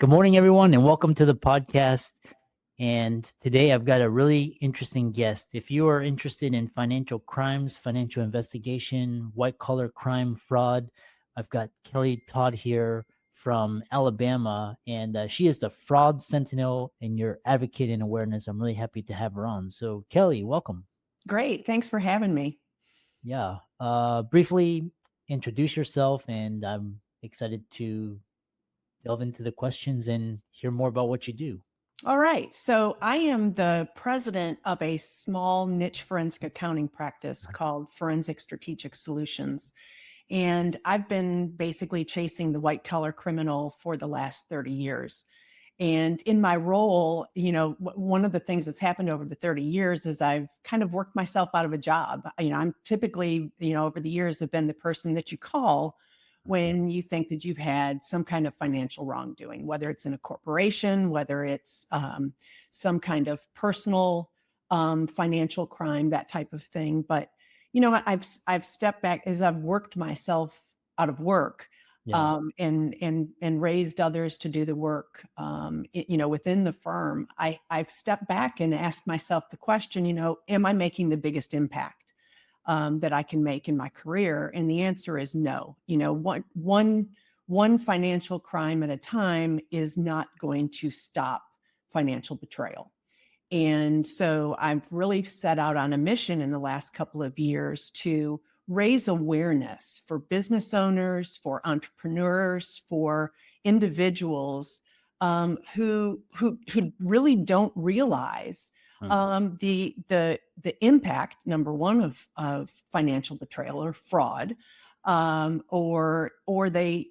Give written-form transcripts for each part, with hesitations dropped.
Good morning, everyone, and welcome to the podcast. And today I've got a really interesting guest. If you are interested in financial crimes, financial investigation, white collar crime, fraud, I've got Kelly Todd here from Alabama, and she is the fraud sentinel and your advocate in awareness. I'm really happy to have her on. So, Kelly, welcome. Great. Thanks for having me. Yeah. Briefly introduce yourself, and I'm excited to delve into the questions and hear more about what you do. All right. So I am the president of a small niche forensic accounting practice called Forensic Strategic Solutions. And I've been basically chasing the white collar criminal for the last 30 years. And in my role, one of the things that's happened over the 30 years is I've kind of worked myself out of a job. I'm typically, over the years have been the person that you call when you think that you've had some kind of financial wrongdoing, whether it's in a corporation, whether it's some kind of personal financial crime, that type of thing. But I've stepped back as I've worked myself out of work, and raised others to do the work, within the firm. I've stepped back and asked myself the question, am I making the biggest impact that I can make in my career? And the answer is no. One financial crime at a time is not going to stop financial betrayal. And so I've really set out on a mission in the last couple of years to raise awareness for business owners, for entrepreneurs, for individuals who really don't realize the impact, number one, of financial betrayal or fraud, or they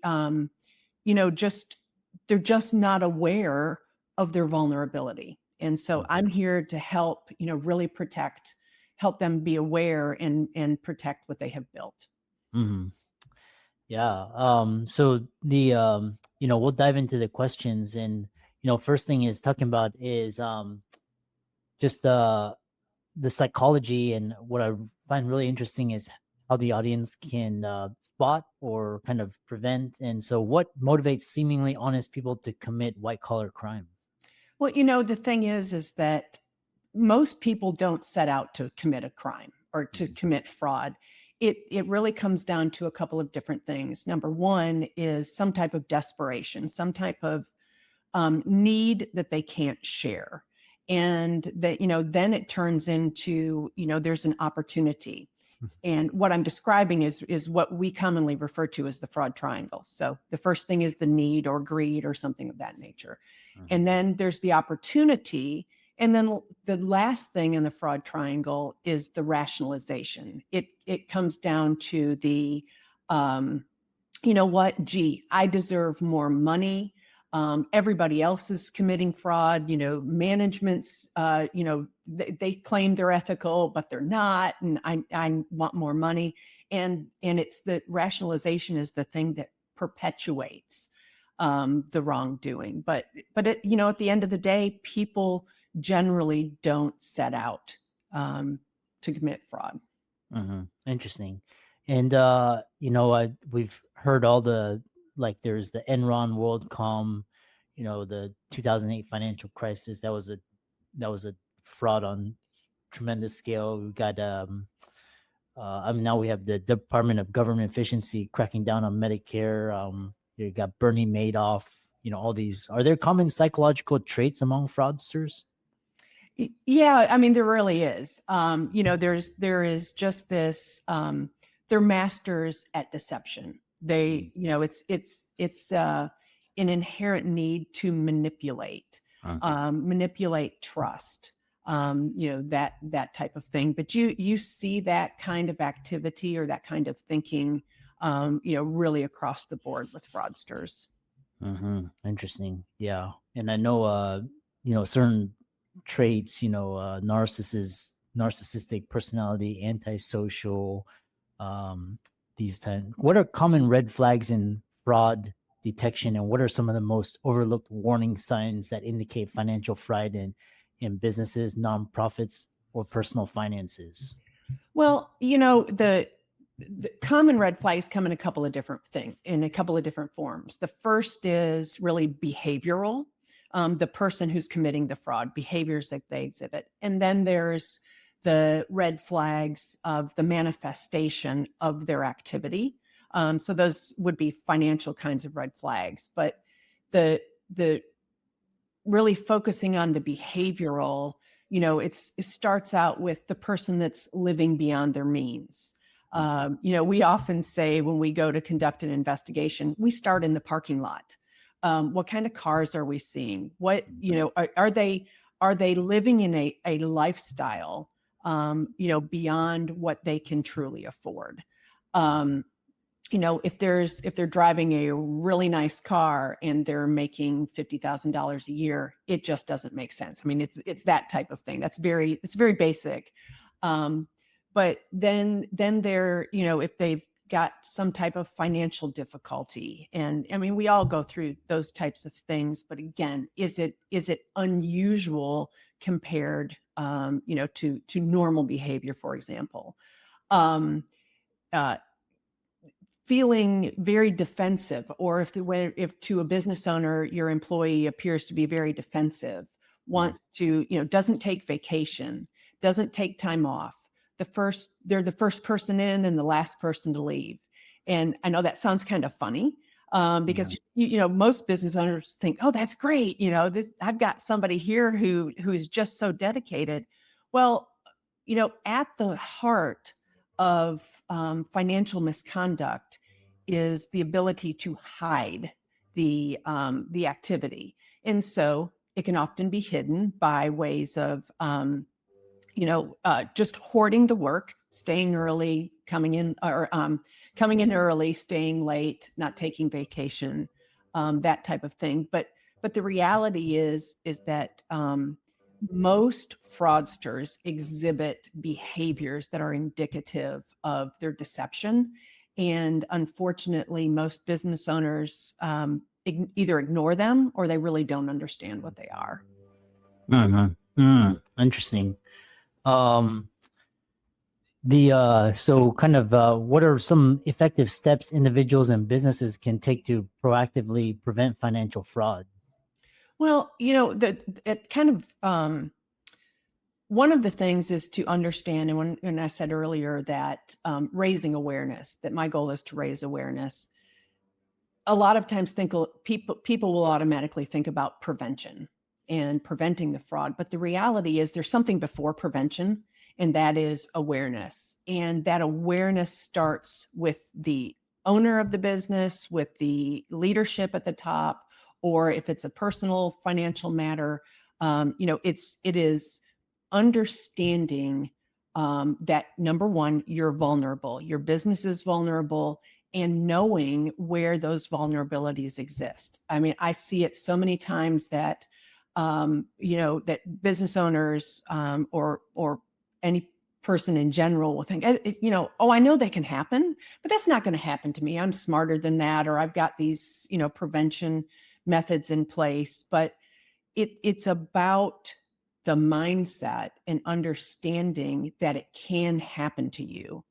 they're just not aware of their vulnerability. And so I'm here to help really help them be aware and protect what they have built. Mm-hmm. Yeah. So we'll dive into the questions, and first thing is talking about is just the psychology, and what I find really interesting is how the audience can spot or kind of prevent. And so, what motivates seemingly honest people to commit white collar crime? Well, the thing is that most people don't set out to commit a crime or to commit fraud. It really comes down to a couple of different things. Number one is some type of desperation, some type of need that they can't share. And that, then it turns into, there's an opportunity. And what I'm describing is what we commonly refer to as the fraud triangle. So the first thing is the need or greed or something of that nature. And then there's the opportunity. And then the last thing in the fraud triangle is the rationalization. It comes down to the, I deserve more money. Everybody else is committing fraud. Management's, they claim they're ethical, but they're not. And I want more money. And it's the rationalization is the thing that perpetuates the wrongdoing. But at the end of the day, people generally don't set out to commit fraud. Mm-hmm. Interesting. And we've heard all the, like, there's the Enron, WorldCom, the 2008 financial crisis. That was a fraud on tremendous scale. We got now we have the Department of Government Efficiency cracking down on Medicare. You got Bernie Madoff. All these. Are there common psychological traits among fraudsters? Yeah, I mean, there really is. There is just this. They're masters at deception. They, it's an inherent need to manipulate, manipulate trust. That type of thing. But you see that kind of activity or that kind of thinking, really across the board with fraudsters. Mm-hmm. Interesting. Yeah. And I know, certain traits, narcissistic personality, antisocial, these time. What are common red flags in fraud detection, and what are some of the most overlooked warning signs that indicate financial fraud in businesses, nonprofits, or personal finances? Well, the common red flags come in a couple of different forms. The first is really behavioral. The person who's committing the fraud, behaviors that they exhibit. And then there's the red flags of the manifestation of their activity. So those would be financial kinds of red flags. But the really focusing on the behavioral, it starts out with the person that's living beyond their means. We often say when we go to conduct an investigation, we start in the parking lot. What kind of cars are we seeing? What, are they living in a lifestyle, beyond what they can truly afford? If they're driving a really nice car and they're making $50,000 a year, it just doesn't make sense. I mean, it's that type of thing. It's very basic. But then they're, if they've got some type of financial difficulty, and I mean, we all go through those types of things, but again, is it unusual compared, to normal behavior, for example? Feeling very defensive, or if to a business owner, your employee appears to be very defensive, wants to, doesn't take vacation, doesn't take time off. They're the first person in and the last person to leave. And I know that sounds kind of funny, because most business owners think, oh, that's great. I've got somebody here who is just so dedicated. Well, at the heart of financial misconduct is the ability to hide the activity, and so it can often be hidden by ways of just hoarding the work, staying early, coming in early, staying late, not taking vacation, that type of thing. But the reality is that most fraudsters exhibit behaviors that are indicative of their deception. And unfortunately, most business owners either ignore them or they really don't understand what they are. Interesting. Um, so kind of what are some effective steps individuals and businesses can take to proactively prevent financial fraud? Well, it kind of one of the things is to understand, and when I said earlier that raising awareness, that my goal is to raise awareness. A lot of times people will automatically think about prevention and preventing the fraud, but the reality is there's something before prevention, and that is awareness. And that awareness starts with the owner of the business, with the leadership at the top, or if it's a personal financial matter, it is understanding that number one, you're vulnerable, your business is vulnerable, and knowing where those vulnerabilities exist. I mean, I see it so many times that, that business owners or any person in general will think, oh, I know that can happen, but that's not going to happen to me. I'm smarter than that, or I've got these, prevention methods in place. But it's about the mindset and understanding that it can happen to you.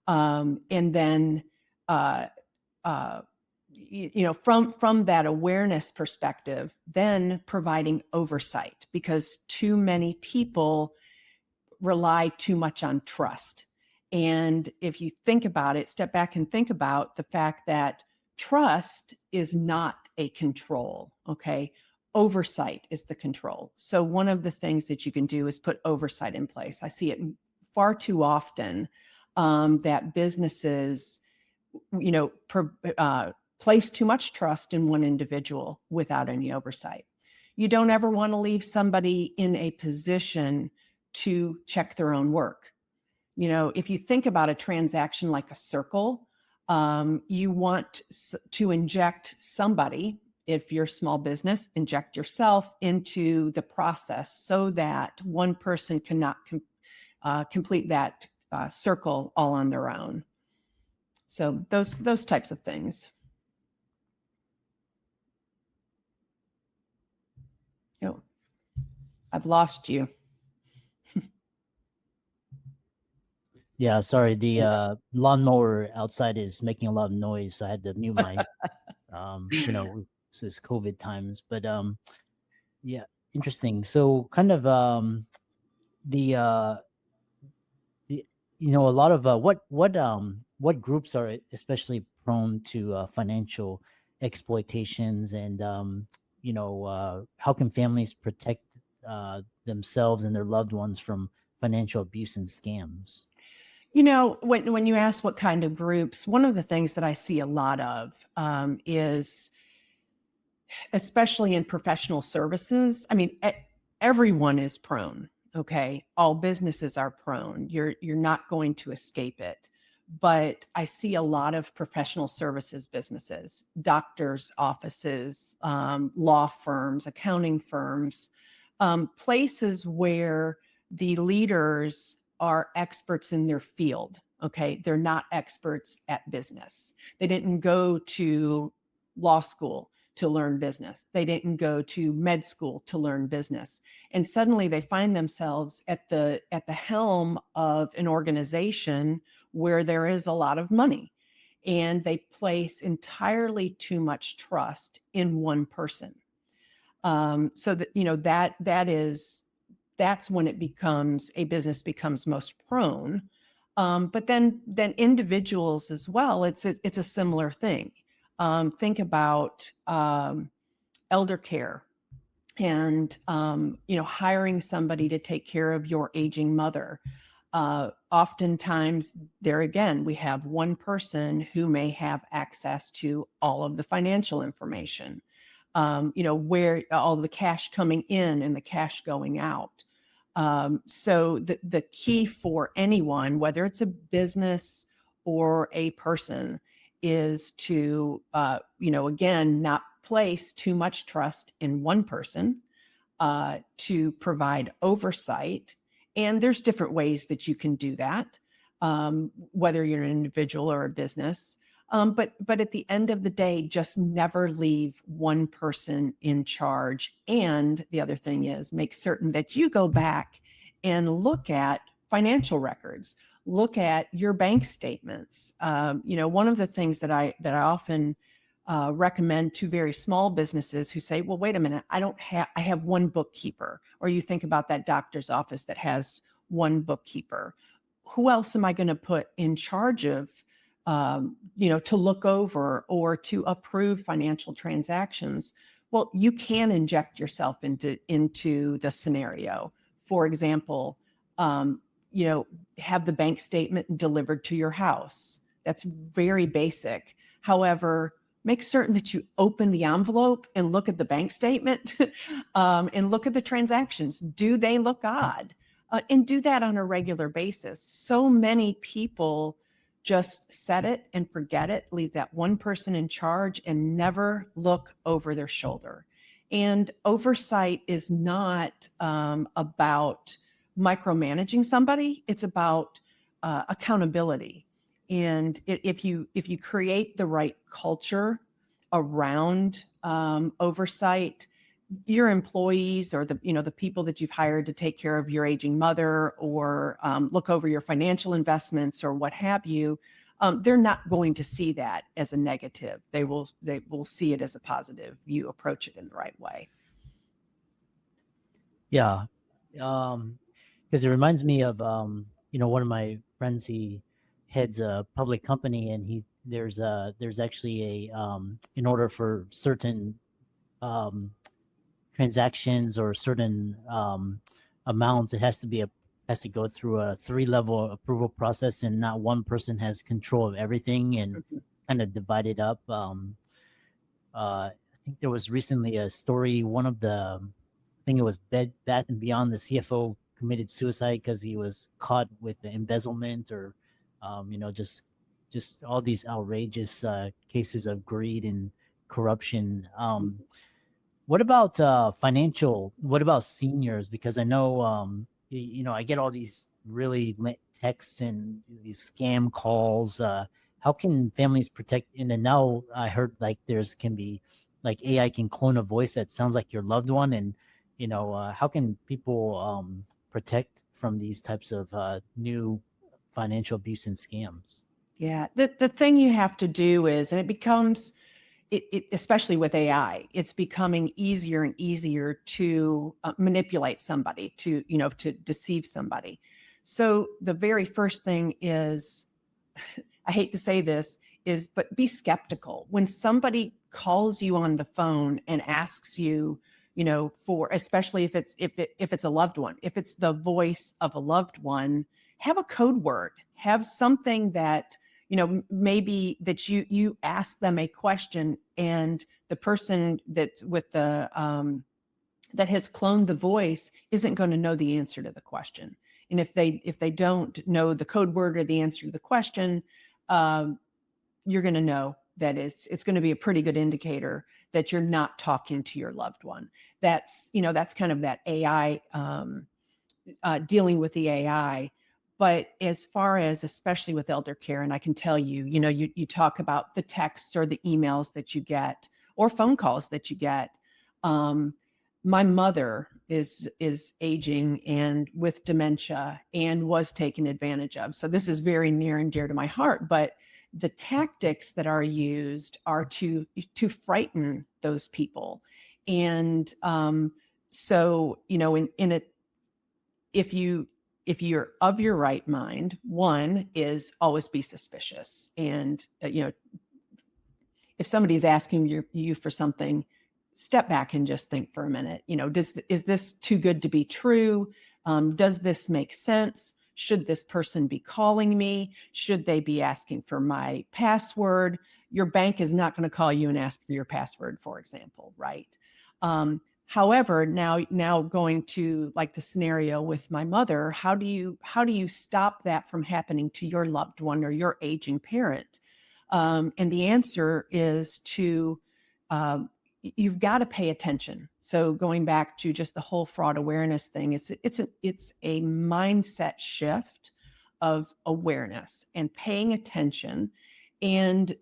And then, from that awareness perspective, then providing oversight, because too many people rely too much on trust. And if you think about it, step back and think about the fact that trust is not a control. Okay. Oversight is the control. So one of the things that you can do is put oversight in place. I see it far too often that businesses, place too much trust in one individual without any oversight. You don't ever want to leave somebody in a position to check their own work. If you think about a transaction like a circle, you want to inject somebody. If you're a small business, inject yourself into the process so that one person cannot complete that circle all on their own. So those types of things. Oh, I've lost you. Yeah, sorry. The Yeah. lawnmower outside is making a lot of noise, so I had to mute my since COVID times. But yeah, interesting. So kind of the the a lot of what groups are especially prone to financial exploitations, and how can families protect themselves and their loved ones from financial abuse and scams? When you ask what kind of groups, one of the things that I see a lot of is, especially in professional services. I mean, everyone is prone. Okay, all businesses are prone. You're not going to escape it. But I see a lot of professional services businesses, doctors' offices, law firms, accounting firms, places where the leaders are experts in their field. Okay, they're not experts at business. They didn't go to law school to learn business. They didn't go to med school to learn business. And suddenly they find themselves at the helm of an organization where there is a lot of money, and they place entirely too much trust in one person. So that that's when it becomes a business becomes most prone. But then individuals as well. It's a similar thing. Think about elder care, and hiring somebody to take care of your aging mother. Oftentimes, there again, we have one person who may have access to all of the financial information, where all the cash coming in and the cash going out. So the key for anyone, whether it's a business or a person, is to, again, not place too much trust in one person, to provide oversight. And there's different ways that you can do that, whether you're an individual or a business. But at the end of the day, just never leave one person in charge. And the other thing is, make certain that you go back and look at financial records, look at your bank statements. One of the things that I often recommend to very small businesses who say, well, wait a minute, I have one bookkeeper. Or you think about that doctor's office that has one bookkeeper. Who else am I going to put in charge of, to look over or to approve financial transactions? Well, you can inject yourself into the scenario. For example, have the bank statement delivered to your house. That's very basic. However, make certain that you open the envelope and look at the bank statement, and look at the transactions. Do they look odd? And do that on a regular basis. So many people just set it and forget it, leave that one person in charge, and never look over their shoulder. And oversight is not about micromanaging somebody. It's about accountability. And if you create the right culture around oversight, your employees, or the people that you've hired to take care of your aging mother, or look over your financial investments, or what have you, they're not going to see that as a negative. They will see it as a positive. You approach it in the right way. Yeah. Because it reminds me of one of my friends. He heads a public company, and there's actually a in order for certain um transactions or certain amounts, it has to go through a three-level approval process, and not one person has control of everything, and Mhm. kind of divided up. I think there was recently a story. I think it was Bed Bath and Beyond. The CFO committed suicide because he was caught with the embezzlement, or just all these outrageous cases of greed and corruption. What about seniors? Because I know, I get all these really texts and these scam calls. How can families protect? And then now I heard like there's can be like AI can clone a voice that sounds like your loved one, and how can people protect from these types of new financial abuse and scams. Yeah. The thing you have to do is, and it becomes, especially with AI, it's becoming easier and easier to manipulate somebody, to deceive somebody. So the very first thing is, I hate to say this, but be skeptical. When somebody calls you on the phone and asks you, for, especially if it's a loved one, if it's the voice of a loved one, have a code word, have something that, maybe that you ask them a question, and the person that with the that has cloned the voice isn't going to know the answer to the question. And if they don't know the code word or the answer to the question, um, you're going to know that it's going to be a pretty good indicator that you're not talking to your loved one. That's kind of that AI, dealing with the AI. But as far as, especially with elder care, and I can tell you, you talk about the texts or the emails that you get or phone calls that you get. Um, my mother is aging and with dementia and was taken advantage of. So this is very near and dear to my heart. But the tactics that are used are to frighten those people. And so, in a if you're of your right mind, one is always be suspicious. And if somebody's asking you for something, step back and just think for a minute. Is this too good to be true? Does this make sense? Should this person be calling me? Should they be asking for my password? Your bank is not going to call you and ask for your password, for example, right? However, now going to like the scenario with my mother, how do you stop that from happening to your loved one or your aging parent? And the answer is to, you've got to pay attention. So going back to just the whole fraud awareness thing, it's a mindset shift of awareness and paying attention, and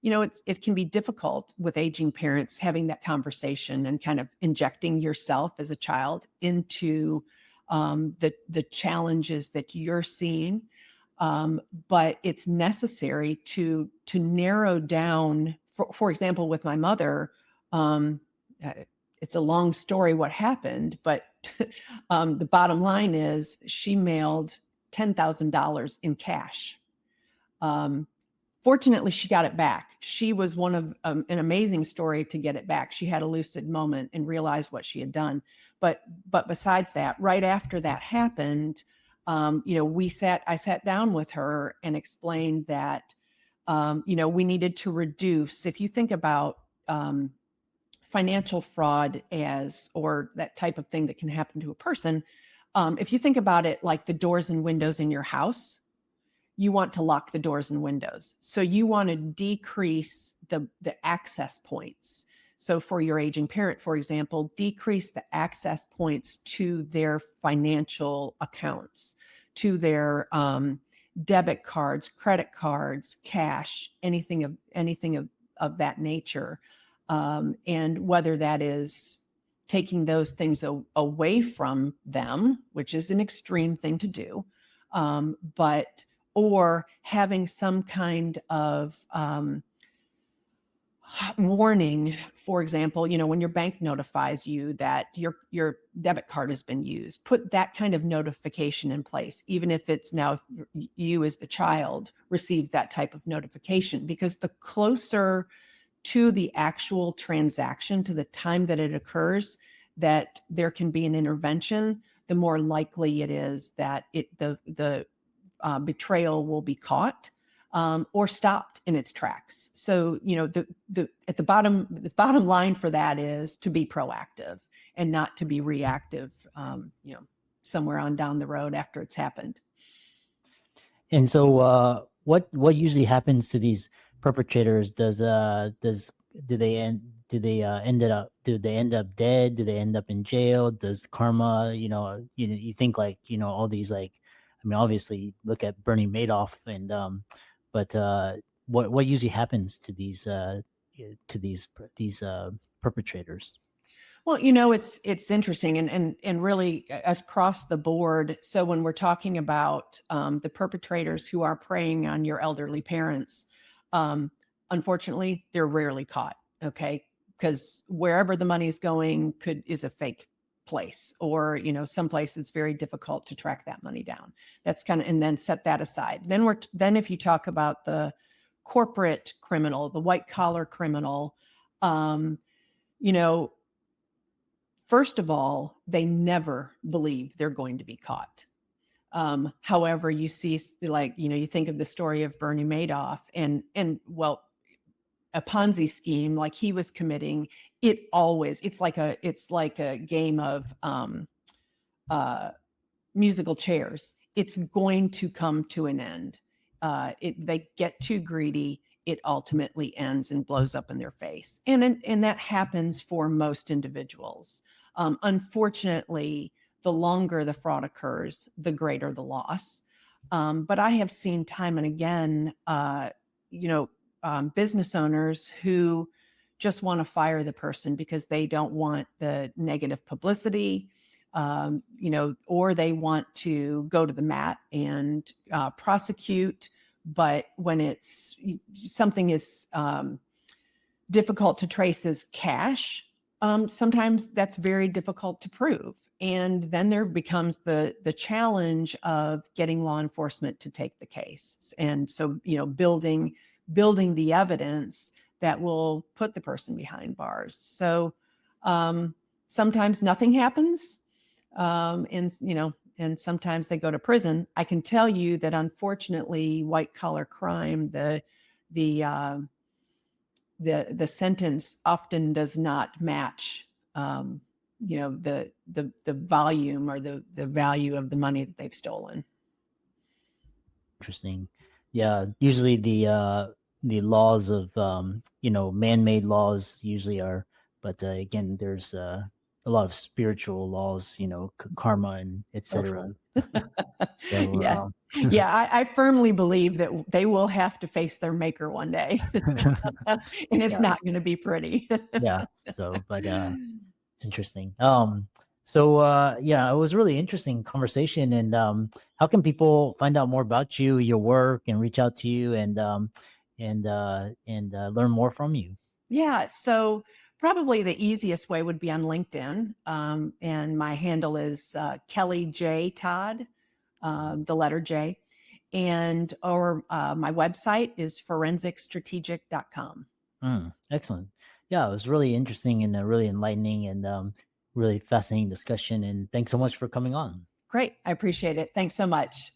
it can be difficult with aging parents having that conversation and kind of injecting yourself as a child into the challenges that you're seeing. But it's necessary to narrow down. For example, with my mother, um, uh, it's a long story what happened, but the bottom line is she mailed $10,000 in cash. Um, Fortunately, she got it back. She was one of an amazing story to get it back. She had a lucid moment and realized what she had done. But besides that, right after that happened, I sat down with her and explained that, we needed to reduce. If you think about financial fraud or that type of thing that can happen to a person, if you think about it like the doors and windows in your house, you want to lock the doors and windows. So you want to decrease the access points. So for your aging parent, for example, decrease the access points to their financial accounts, to their debit cards, credit cards, cash, anything of that nature. And whether that is taking those things away from them, which is an extreme thing to do, or having some kind of warning. For example, when your bank notifies you that your debit card has been used, put that kind of notification in place, even if it's now you as the child receives that type of notification, because the closer to the actual transaction, to the time that it occurs, that there can be an intervention, the more likely it is that the betrayal will be caught, or stopped in its tracks. So, the bottom line for that is to be proactive and not to be reactive, somewhere on down the road after it's happened. And so, what usually happens to these perpetrators? Do they end up dead? Do they end up in jail? Does karma, you think like, all these, like, I mean, obviously look at Bernie Madoff, and but what usually happens to these perpetrators? Well, it's interesting and really across the board. So when we're talking about the perpetrators who are preying on your elderly parents, um, unfortunately, they're rarely caught. Okay, because wherever the money is going is a fake place, or someplace that's very difficult to track that money down. That's kind of, and then set that aside. Then if you talk about the corporate criminal, the white collar criminal, um, you know first of all, they never believe they're going to be caught. However, you see, like, you think of the story of Bernie Madoff, and well, a Ponzi scheme like he was committing. It's like a game of uh, musical chairs. It's going to come to an end. They get too greedy. It ultimately ends and blows up in their face, and that happens for most individuals. Unfortunately, the longer the fraud occurs, the greater the loss. But I have seen time and again, business owners who just want to fire the person because they don't want the negative publicity, or they want to go to the mat and prosecute. But when it's something is difficult to trace as cash, sometimes that's very difficult to prove. And then there becomes the challenge of getting law enforcement to take the case. And so, building the evidence that will put the person behind bars. So sometimes nothing happens, and sometimes they go to prison. I can tell you that unfortunately, white collar crime, the the sentence often does not match, the volume or the value of the money that they've stolen. Interesting. Yeah, usually the laws of man-made laws usually are, but again, there's a lot of spiritual laws, karma and Oh, etc. sure. So Yes. Yeah, I firmly believe that they will have to face their maker one day, and it's yeah, not going to be pretty. yeah. So, but it's interesting. So yeah, it was really interesting conversation. And how can people find out more about you, your work, and reach out to you and learn more from you? Yeah, so probably the easiest way would be on LinkedIn, and my handle is Kelly J Todd, the letter J, and or my website is forensicstrategic.com. Excellent. Yeah, it was really interesting and really enlightening and really fascinating discussion. And thanks so much for coming on. Great, I appreciate it. Thanks so much.